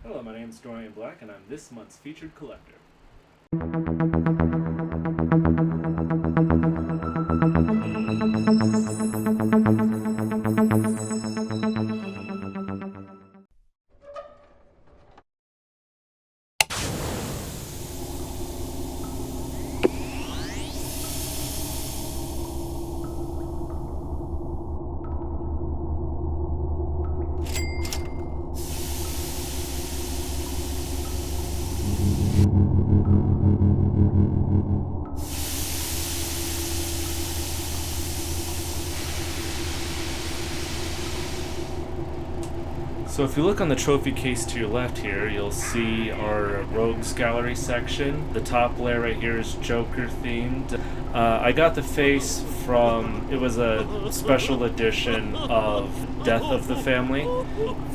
Hello, my name is Dorian Black, and I'm this month's featured collector. So if you look on the trophy case to your left here, you'll see our Rogues Gallery section. The top layer right here is Joker themed. I got the face from, it was a special edition of Death of the Family.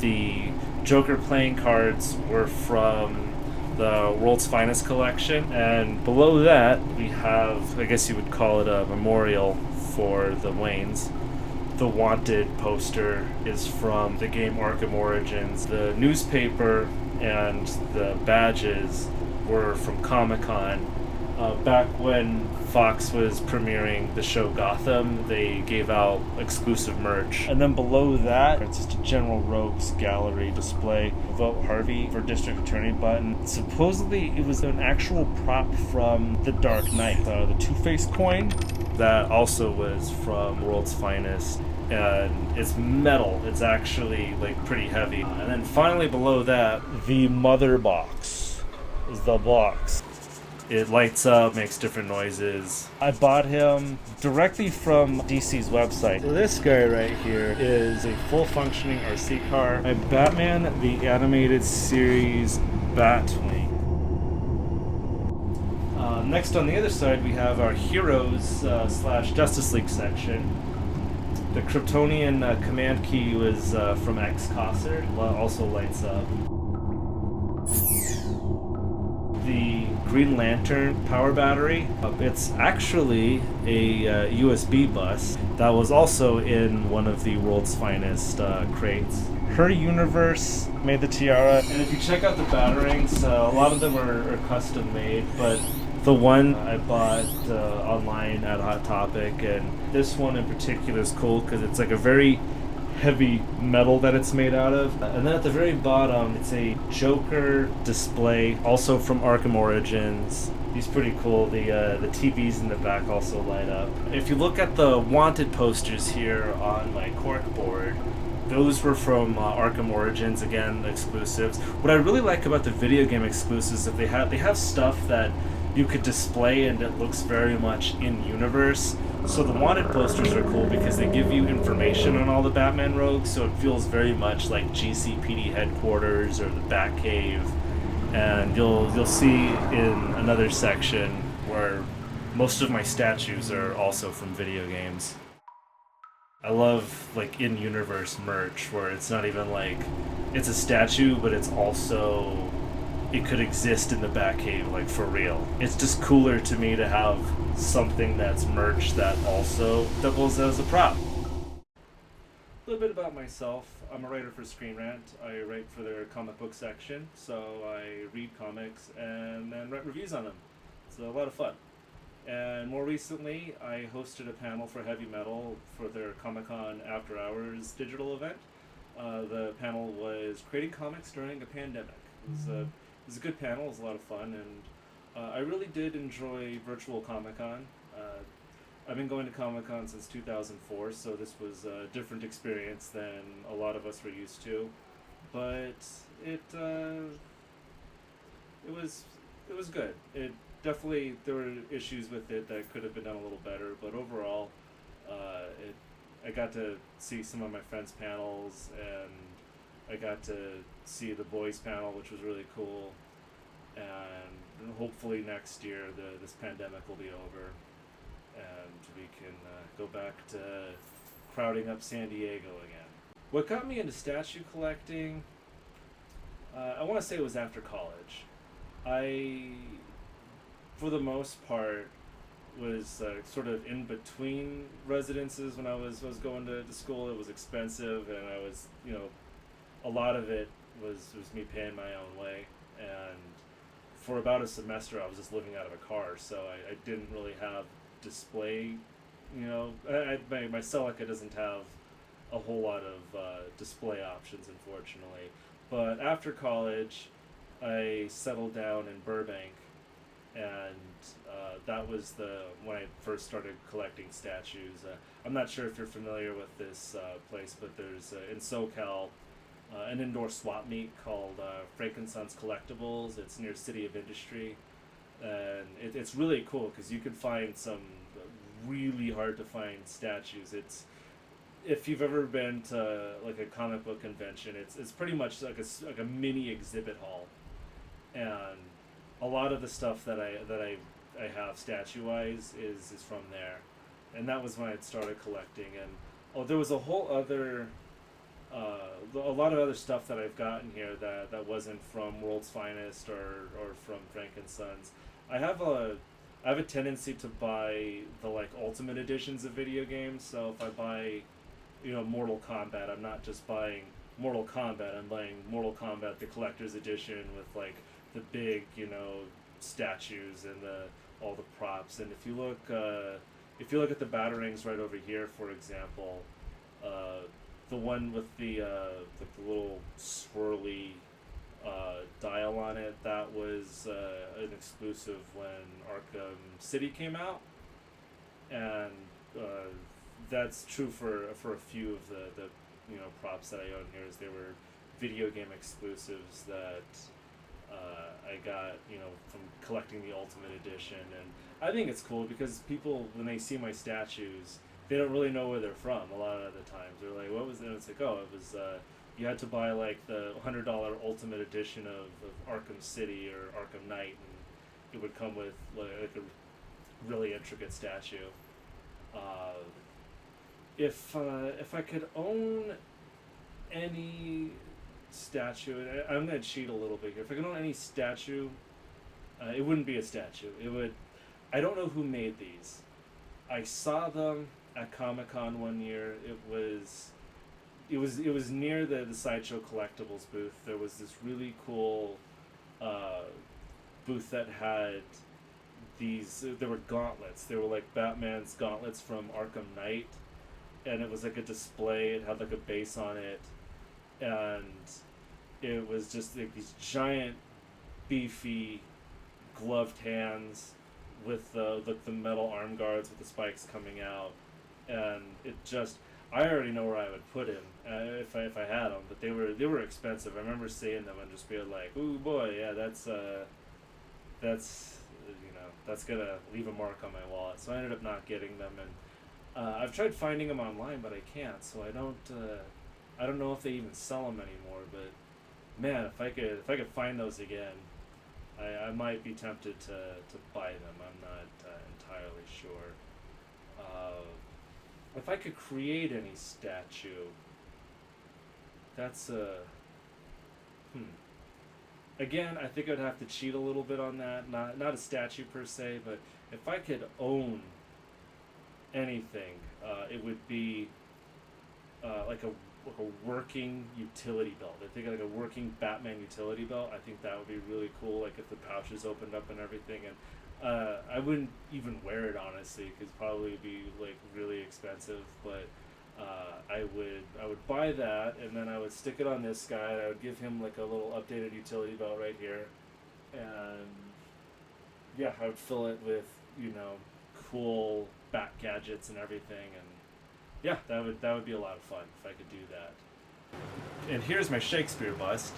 The Joker playing cards were from the World's Finest collection. And below that, we have, I guess you would call it a memorial for the Waynes. The Wanted poster is from the game Arkham Origins. The newspaper and the badges were from Comic-Con. Back when Fox was premiering the show Gotham, they gave out exclusive merch. And then below that, it's just a general Rogues Gallery display. Vote Harvey for District Attorney button. Supposedly, it was an actual prop from The Dark Knight. The Two-Face coin that also was from World's Finest. And it's metal. It's actually like pretty heavy. And then finally below that, the mother box is the box. It lights up, makes different noises. I bought him directly from DC's website. So this guy right here is a full functioning RC car. A Batman the Animated Series Batwing. Next on the other side we have our Heroes slash Justice League section. The Kryptonian command key was from X-Cossert, also lights up. The Green Lantern power battery, it's actually a USB bus that was also in one of the World's Finest crates. Her Universe made the tiara, and if you check out the batterings, a lot of them are custom made, but the one I bought online at Hot Topic, and this one in particular is cool because it's like a very heavy metal that it's made out of. And then at the very bottom, it's a Joker display, also from Arkham Origins. He's pretty cool. The TVs in the back also light up. If you look at the Wanted posters here on my cork board, those were from Arkham Origins, again, exclusives. What I really like about the video game exclusives is that they have stuff that you could display and it looks very much in universe. So the Wanted posters are cool because they give you information on all the Batman rogues, so it feels very much like GCPD headquarters or the Batcave. And you'll see in another section where most of my statues are also from video games. I love like in-universe merch where it's not even like it's a statue, but it's also it could exist in the Batcave, like for real. It's just cooler to me to have something that's merch that also doubles as a prop. A little bit about myself. I'm a writer for Screen Rant. I write for their comic book section, so I read comics and then write reviews on them. It's a lot of fun. And more recently, I hosted a panel for heavy metal for their Comic-Con After Hours digital event. The panel was creating comics during a pandemic. It was a good panel. It was a lot of fun, and I really did enjoy virtual Comic-Con. I've been going to Comic-Con since 2004, so this was a different experience than a lot of us were used to. But it was good. It definitely, there were issues with it that could have been done a little better, but overall, I got to see some of my friends' panels, and I got to see the boys' panel, which was really cool. And hopefully next year this pandemic will be over, and we can go back to crowding up San Diego again. What got me into statue collecting, I want to say it was after college. I, for the most part, was sort of in between residences when I was going to school. It was expensive, and I was, a lot of it was me paying my own way, and for about a semester I was just living out of a car, so I didn't really have display. My Celica doesn't have a whole lot of display options, unfortunately. But after college, I settled down in Burbank, and that was when I first started collecting statues. I'm not sure if you're familiar with this place, but there's in SoCal an indoor swap meet called Frankenson's Collectibles. It's near City of Industry, and it's really cool because you could find some really hard to find statues. It's If you've ever been to like a comic book convention, it's pretty much like a mini exhibit hall, and a lot of the stuff that I have statue wise is from there, and that was when I started collecting. And there was a whole other a lot of other stuff that I've gotten here that wasn't from World's Finest or from Frankenson's. I have a tendency to buy the like ultimate editions of video games. So if I buy, Mortal Kombat, I'm not just buying Mortal Kombat. I'm buying Mortal Kombat the collector's edition with like the big, statues and all the props. And if you look at the Batarangs right over here, for example, the one with the little swirly dial on it, that was an exclusive when Arkham City came out, and that's true for a few of the props that I own here. Is they were video game exclusives that I got from collecting the Ultimate Edition. And I think it's cool because people, when they see my statues, they don't really know where they're from. A lot of the times they're like, what was it? And it's like, oh, it was you had to buy like the $100 Ultimate Edition of Arkham City or Arkham Knight, and it would come with like a really intricate statue. If I could own any statue, and I'm gonna cheat a little bit here. If I could own any statue, it wouldn't be a statue. It would. I don't know who made these. I saw them at Comic-Con one year. It was near the Sideshow Collectibles booth. There was this really cool booth that had these. There were gauntlets. They were like Batman's gauntlets from Arkham Knight, and it was like a display. It had like a base on it, and it was just like these giant, beefy, gloved hands with the metal arm guards with the spikes coming out, and it just. I already know where I would put him if I had them, but they were expensive. I remember seeing them and just being like, "Ooh boy, yeah, that's gonna leave a mark on my wallet." So I ended up not getting them, and I've tried finding them online, but I can't. So I don't know if they even sell them anymore. But man, if I could find those again, I might be tempted to buy them. I'm not entirely sure. If I could create any statue, that's Again, I think I'd have to cheat a little bit on that. Not a statue per se, but if I could own anything, it would be like a working utility belt. I think like a working Batman utility belt. I think that would be really cool. Like if the pouches opened up and everything, and I wouldn't even wear it honestly, because probably it'd be like really expensive. But I would buy that, and then I would stick it on this guy. And I would give him like a little updated utility belt right here, and yeah, I would fill it with cool bat gadgets and everything, and yeah, that would be a lot of fun if I could do that. And here's my Shakespeare bust.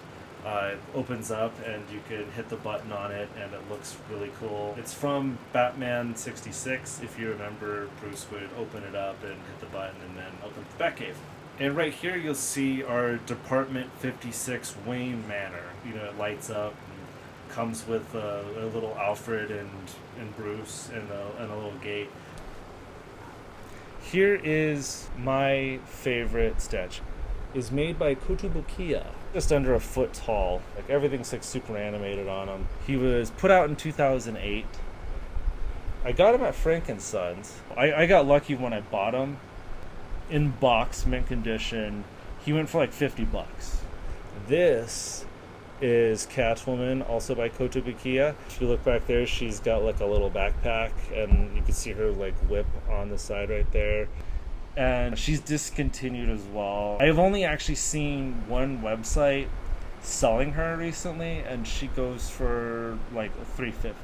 It opens up and you can hit the button on it and it looks really cool. It's from Batman 66. If you remember, Bruce would open it up and hit the button and then open the Batcave. And right here you'll see our Department 56 Wayne Manor. It lights up and comes with a little Alfred and Bruce and a little gate. Here is my favorite statue. It's made by Kotobukiya, just under a foot tall. Like everything's like super animated on him. He was put out in 2008. I got him at Frankenson's. I got lucky when I bought him in box, mint condition. He went for like $50. This is Catwoman, also by Kotobukiya. If you look back there, she's got like a little backpack, and you can see her like whip on the side right there. And she's discontinued as well. I've only actually seen one website selling her recently, and she goes for like $350.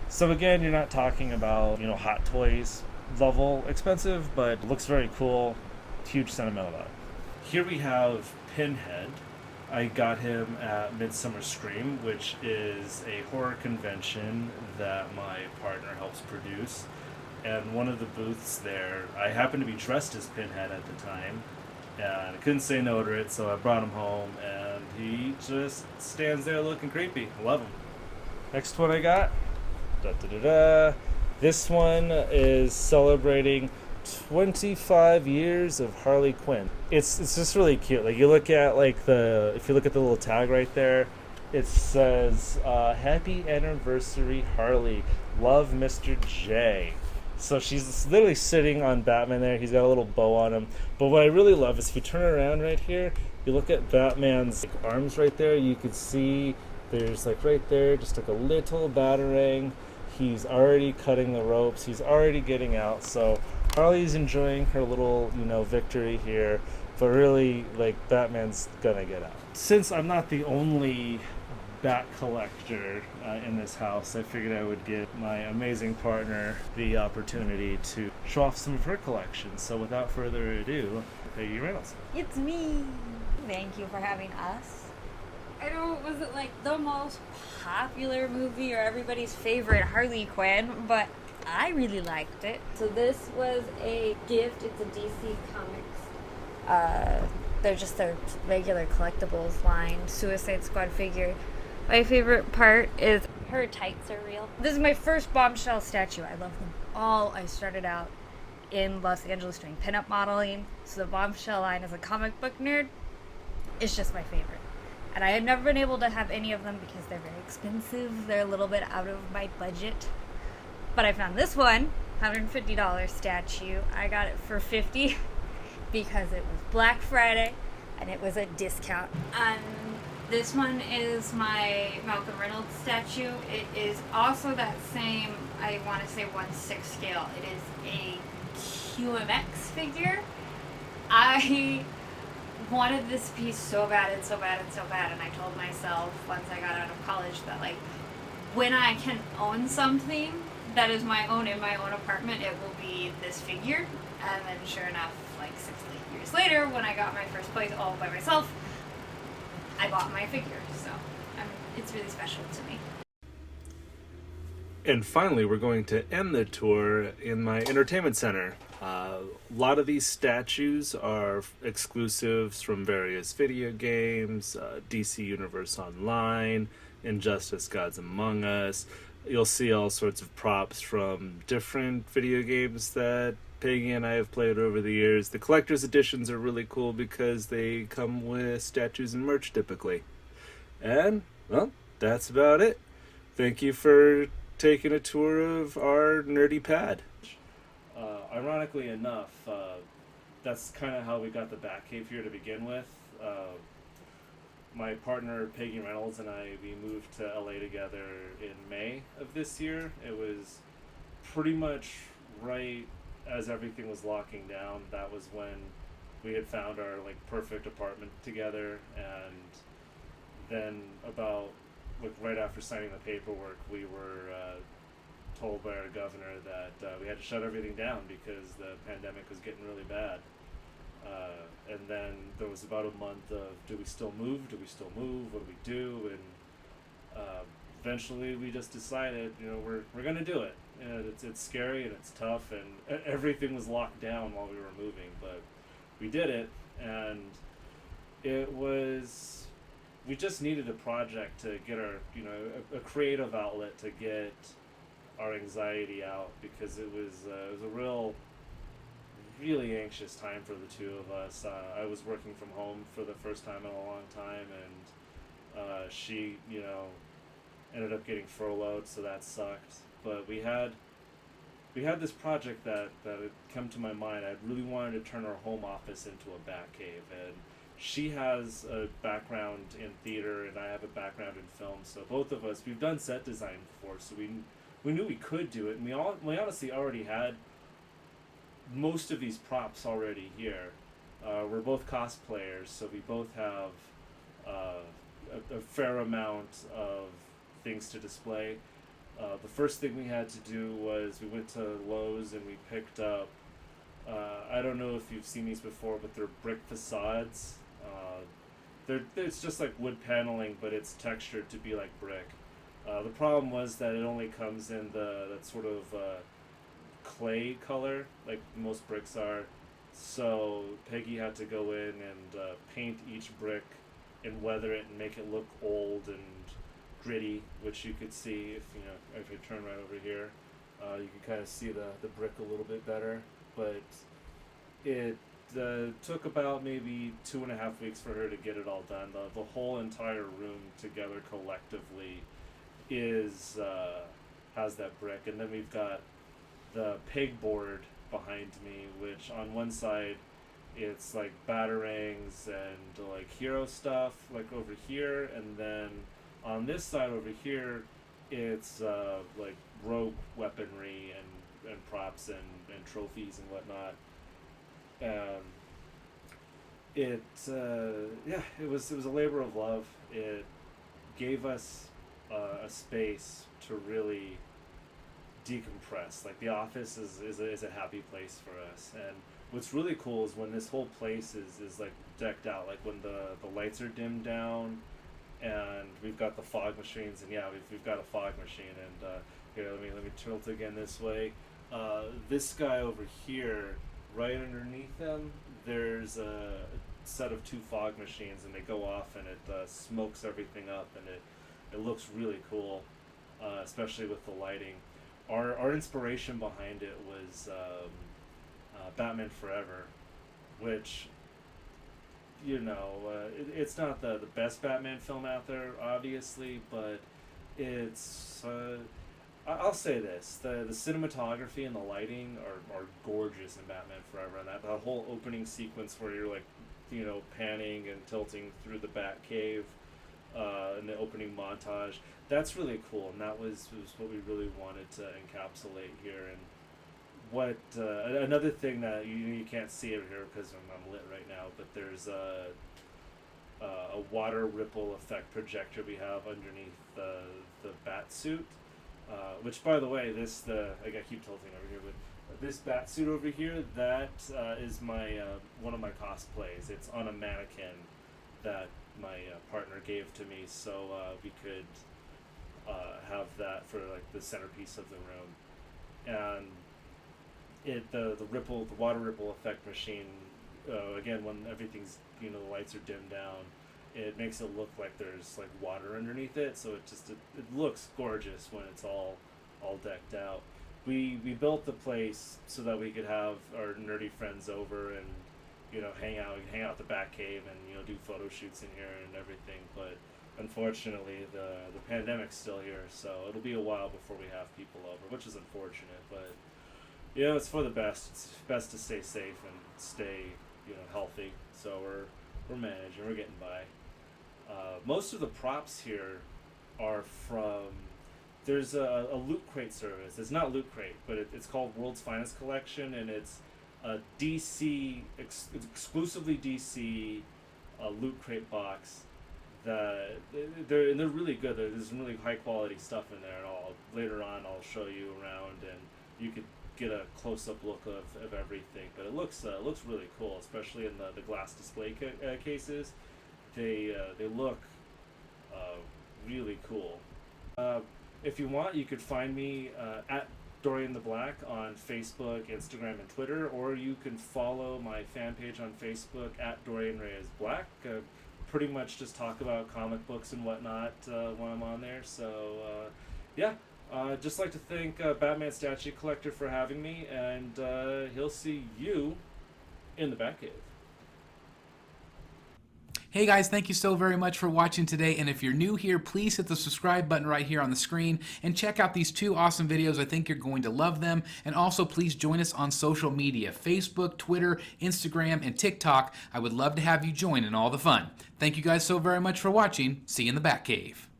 So again, you're not talking about, Hot Toys level expensive, but looks very cool. Huge sentimental value. Here we have Pinhead. I got him at Midsummer Scream, which is a horror convention that my partner helps produce. And one of the booths there, I happened to be dressed as Pinhead at the time, and I couldn't say no to it, so I brought him home, and he just stands there looking creepy. Love him. Next one I got, this one is celebrating 25 years of Harley Quinn. It's just really cute. Like, you look at if you look at the little tag right there, it says happy anniversary Harley, love Mr. J. So she's literally sitting on Batman there. He's got a little bow on him. But what I really love is if you turn around right here, you look at Batman's arms right there, you can see there's right there just a little batarang. He's already cutting the ropes. He's already getting out. So Harley's enjoying her little, victory here. But really, Batman's gonna get out. Since I'm not the only bat collector in this house, I figured I would give my amazing partner the opportunity to show off some of her collection. So without further ado, Peggy Reynolds. It's me. Thank you for having us. I don't, was it the most popular movie or everybody's favorite Harley Quinn, but I really liked it. So this was a gift. It's a DC Comics. They're just their regular collectibles line, Suicide Squad figure. My favorite part is her tights are real. This is my first Bombshell statue. I love them all. I started out in Los Angeles doing pinup modeling, so the Bombshell line as a comic book nerd is just my favorite. And I had never been able to have any of them because they're very expensive. They're a little bit out of my budget. But I found this one, $150 statue. I got it for $50 because it was Black Friday and it was a discount. And this one is my Malcolm Reynolds statue. It is also that same, I want to say 1/6 scale. It is a QMX figure. I wanted this piece so bad and so bad and so bad, and I told myself once I got out of college that when I can own something that is my own in my own apartment, it will be this figure. And then sure enough, 6 years later, when I got my first place all by myself, I bought my figure. So it's really special to me. And finally, we're going to end the tour in my entertainment center. A lot of these statues are exclusives from various video games, DC Universe Online, Injustice Gods Among Us. You'll see all sorts of props from different video games that Peggy and I have played over the years. The collector's editions are really cool because they come with statues and merch typically. And, well, that's about it. Thank you for taking a tour of our nerdy pad. Ironically enough, that's kind of how we got the Batcave here to begin with. My partner Peggy Reynolds and I, we moved to LA together in May of this year. It was pretty much right as everything was locking down. That was when we had found our perfect apartment together, and then about right after signing the paperwork, we were told by our governor that we had to shut everything down because the pandemic was getting really bad. And then there was about a month of, do we still move? What do we do? And eventually we just decided, we're going to do it. And it's scary and it's tough, and everything was locked down while we were moving, but we did it. And we just needed a project to get our, a creative outlet to get our anxiety out, because it was a really anxious time for the two of us. I was working from home for the first time in a long time, and she, ended up getting furloughed, so that sucked. But we had this project that had come to my mind. I really wanted to turn our home office into a Batcave, and she has a background in theater and I have a background in film, so both of us, we've done set design before, so we knew we could do it, and we honestly already had most of these props already here. We're both cosplayers, so we both have a fair amount of things to display. The first thing we had to do was we went to Lowe's and we picked up, I don't know if you've seen these before, but they're brick facades. It's just like wood paneling, but it's textured to be like brick. The problem was that it only comes in that sort of clay color, like most bricks are. So Peggy had to go in and paint each brick and weather it and make it look old and gritty, which you could see if you turn right over here. You can kind of see the brick a little bit better, but it took about maybe 2.5 weeks for her to get it all done. The whole entire room together collectively has that brick, and then we've got the pegboard behind me, which on one side it's like batarangs and like hero stuff like over here, and then on this side over here it's like rogue weaponry and props and trophies and whatnot. It was a labor of love. It gave us a space to really decompress. Like the office is a happy place for us, and what's really cool is when this whole place is like decked out, like when the lights are dimmed down and we've got the fog machines, and we've got a fog machine, and here let me tilt again this way. This guy over here, right underneath them, there's a set of 2 fog machines, and they go off and it smokes everything up, and it looks really cool, especially with the lighting. Our inspiration behind it was Batman Forever, which it's not the best Batman film out there, obviously, but it's I'll say this: the cinematography and the lighting are gorgeous in Batman Forever, and that whole opening sequence where you're like, panning and tilting through the Batcave, in the opening montage, that's really cool, and that was what we really wanted to encapsulate here. And what another thing that you can't see over here because I'm lit right now, but there's a water ripple effect projector we have underneath the bat suit. Which, by the way, I keep tilting over here, but this bat suit over here, that is my one of my cosplays. It's on a mannequin that my partner gave to me, so we could have that for like the centerpiece of the room. And the water ripple effect machine, again, when everything's the lights are dimmed down, it makes it look like there's like water underneath it, so it looks gorgeous when it's all decked out. We built the place so that we could have our nerdy friends over and hang out the Batcave and do photo shoots in here and everything. But unfortunately, the pandemic's still here, so it'll be a while before we have people over, which is unfortunate. But it's for the best. It's best to stay safe and stay healthy. So we're managing. We're getting by. Most of the props here are from. There's a Loot Crate service. It's not Loot Crate, but it's called World's Finest Collection, and it's a DC, exclusively DC Loot Crate box. They're really good. There's some really high quality stuff in there, and later on I'll show you around, and you could get a close up look of everything. But it looks really cool, especially in the glass display cases. They look really cool. If you want, you could find me at Dorian the Black on Facebook, Instagram, and Twitter, or you can follow my fan page on Facebook at Dorian Reyes Black. Pretty much just talk about comic books and whatnot when I'm on there. So just like to thank Batman Statue Collector for having me, and he'll see you in the Batcave. Hey guys, thank you so very much for watching today, and if you're new here, please hit the subscribe button right here on the screen and check out these 2 awesome videos. I think you're going to love them. And also please join us on social media, Facebook, Twitter, Instagram, and TikTok. I would love to have you join in all the fun. Thank you guys so very much for watching. See you in the Batcave.